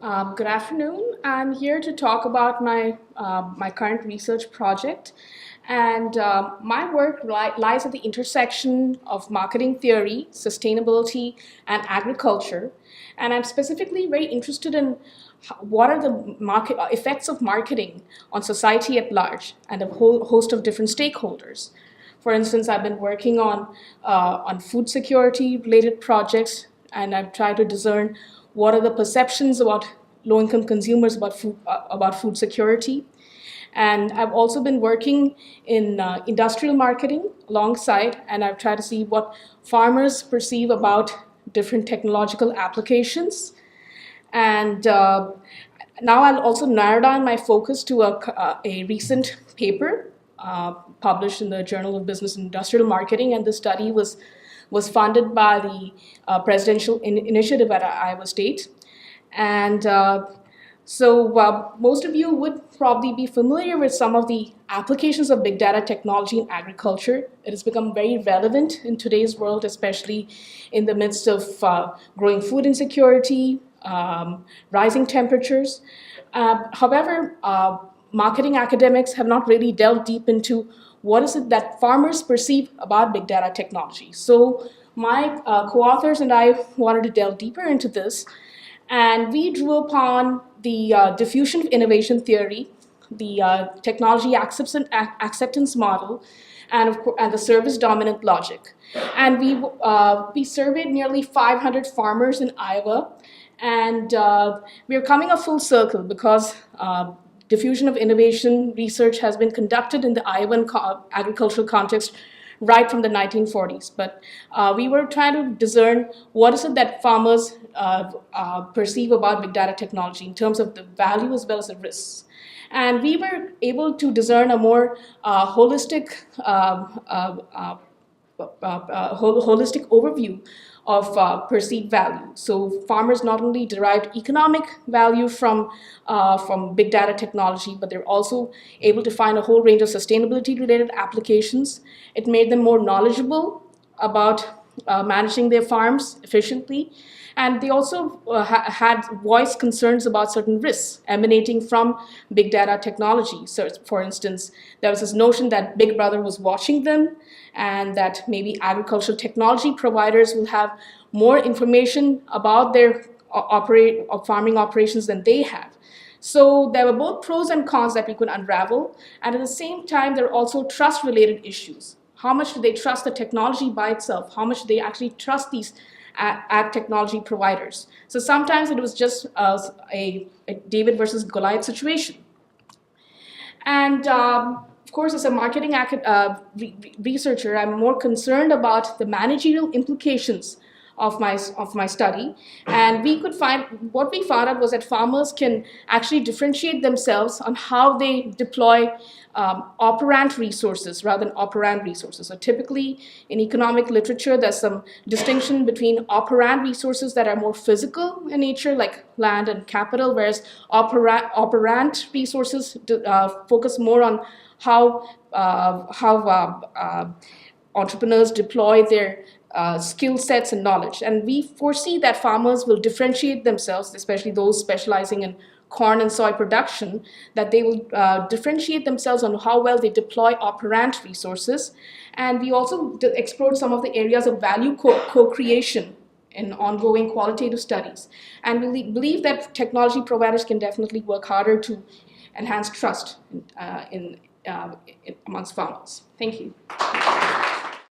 Good afternoon. I'm here to talk about my current research project, and my work lies at the intersection of marketing theory, sustainability, and agriculture. And I'm specifically very interested in what are the effects of marketing on society at large and a whole host of different stakeholders. For instance, I've been working on food security related projects, and I've tried to discern what are the perceptions about low-income consumers about food security. And I've also been working in industrial marketing alongside, and I've tried to see what farmers perceive about different technological applications. And now I'll also narrow down my focus to a recent paper published in the Journal of Business and Industrial Marketing, and the study was funded by the presidential initiative at Iowa State. And most of you would probably be familiar with some of the applications of big data technology in agriculture. It has become very relevant in today's world, especially in the midst of growing food insecurity, rising temperatures. However, marketing academics have not really delved deep into what is it that farmers perceive about big data technology. So my co-authors and I wanted to delve deeper into this, and we drew upon the diffusion of innovation theory, the technology acceptance model, and the service dominant logic. And we surveyed nearly 500 farmers in Iowa, and we're coming a full circle because diffusion of innovation research has been conducted in the Iowan agricultural context right from the 1940s. But we were trying to discern what is it that farmers perceive about big data technology in terms of the value as well as the risks. And we were able to discern a more holistic overview of perceived value. So farmers not only derived economic value from big data technology, but they're also able to find a whole range of sustainability-related applications. It made them more knowledgeable about managing their farms efficiently. And they also had voiced concerns about certain risks emanating from big data technology. So, for instance, there was this notion that Big Brother was watching them, and that maybe agricultural technology providers will have more information about their farming operations than they have. So there were both pros and cons that we could unravel. And at the same time, there are also trust-related issues. How much do they trust the technology by itself? How much do they actually trust these ag technology providers? So sometimes it was just a David versus Goliath situation. And of course, as a marketing researcher, I'm more concerned about the managerial implications of my study. And what we found out was that farmers can actually differentiate themselves on how they deploy operant resources rather than operand resources. So typically in economic literature, there's some distinction between operand resources that are more physical in nature, like land and capital, whereas operant resources focus more on how entrepreneurs deploy their skill sets and knowledge. And we foresee that farmers will differentiate themselves, especially those specializing in corn and soy production, that they will differentiate themselves on how well they deploy operant resources. And we also explored some of the areas of value co-creation in ongoing qualitative studies. And we believe that technology providers can definitely work harder to enhance trust amongst farmers. Thank you.